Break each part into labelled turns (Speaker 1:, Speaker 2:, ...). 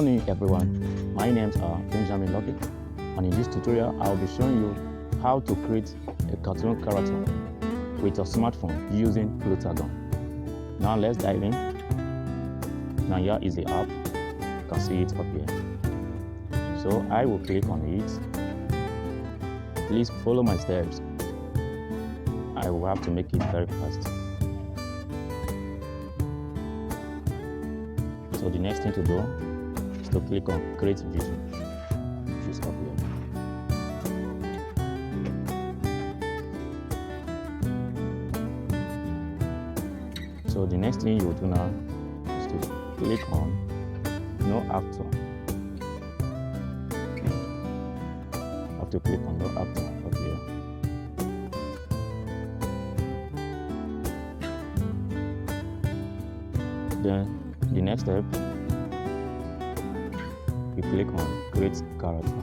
Speaker 1: morning everyone, my names are Benjamin Lucky, and in this tutorial I'll be showing you how to create a cartoon character with a smartphone using Plotagon. Now let's dive in. Now here is the app, you can see it up here. So I will click on it. Please follow my steps. I will have to make it very fast. So the next thing to do is to click on create video, which is up here. So the next thing you will do now is to click on no actor. You have to click on no actor up here. Then the next step, you click on create character.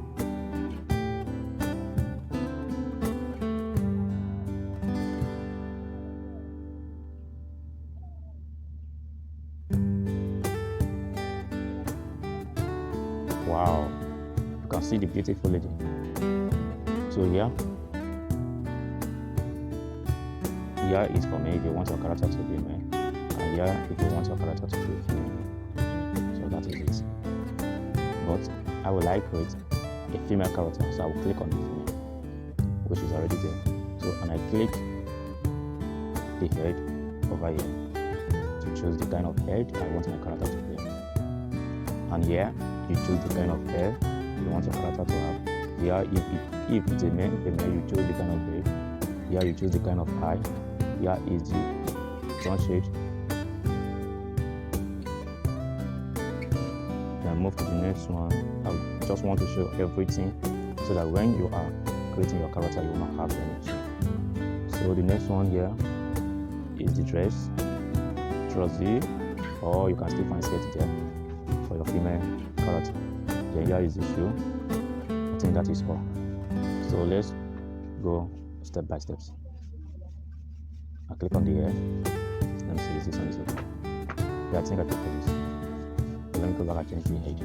Speaker 1: Wow, you can see the beautiful lady. So here is for me if you want your character to be male, and here if you want your character to be female. So that is it. But I would like create a female character, so I will click on the female, which is already there. So and I click the head over here to choose the kind of head I want my character to be. And here you choose the kind of hair you want your character to have. Here if it's a male, you choose the kind of head. Here you choose the kind of eye. Here is the sunshade. Then move to the next one. I just want to show everything so that when you are creating your character you will not have any issue. So the next one here is the dress, trouser, or you can still find skirt there for your female character. Then here is the shoe. I think that is all. So let's go step by steps. I click on the hair. Let me see if this one is okay. Yeah, I think I prefer this. So let me go back and change the head.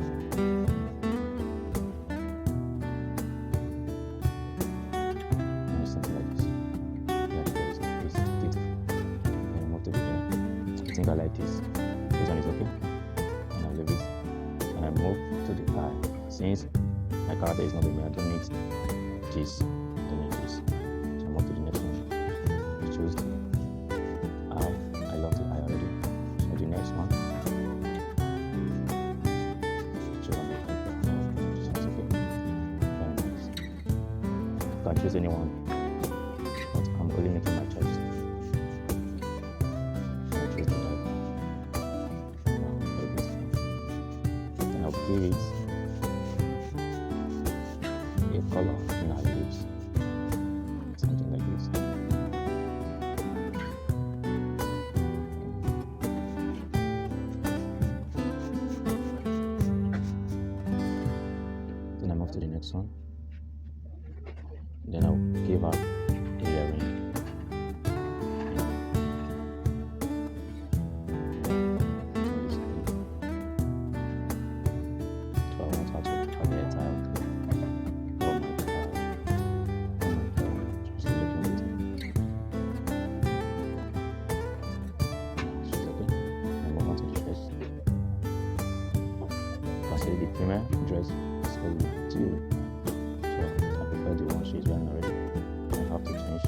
Speaker 1: Something like this. Yeah, it's beautiful. Then move to the hair. I think I like this. This one is okay. And I leave it. And I move to the eye. Since my character is not a male, I don't need this. So I move to the next one. I choose the eye. I love the eye already. So the next one. Choose on the eye. This one's okay. Very nice. You can choose anyone, but I'm only making my choice. I choose the eye. Wow, very beautiful. Then I'll give it a color in our lips, something like this. Then I move to the next one. Then I'll give her a earring. So I want her to have the entire outfit. Oh my god, she's looking beautiful. She's okay. And move on to the dress. You can see the female dress is full with jewelry. So I prefer the one she's wearing already. I have to change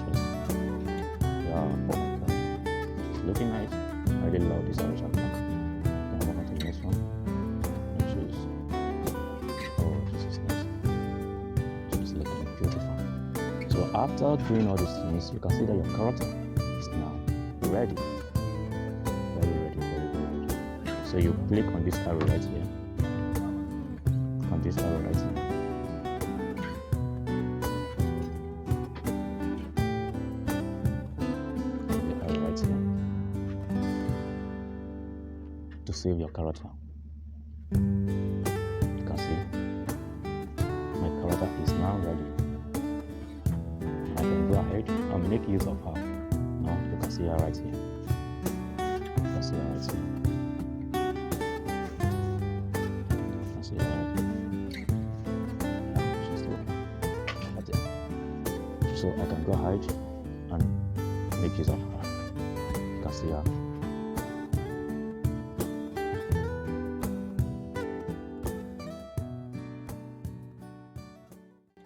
Speaker 1: dress. Yeah, oh my god, she's looking nice. I really love this orange black. Then I move on to the next one. And choose. Oh, this is nice. She's looking beautiful. So after doing all these things, you can see that your character is now ready. Very ready, very, very ready. So you click on this arrow right here. On this arrow right here. The arrow right here. To save your character. You can see my character is now ready. I can go ahead and make use of her. Now you can see her right here. You can see her right here. so I can go ahead and make use of her. You can see her.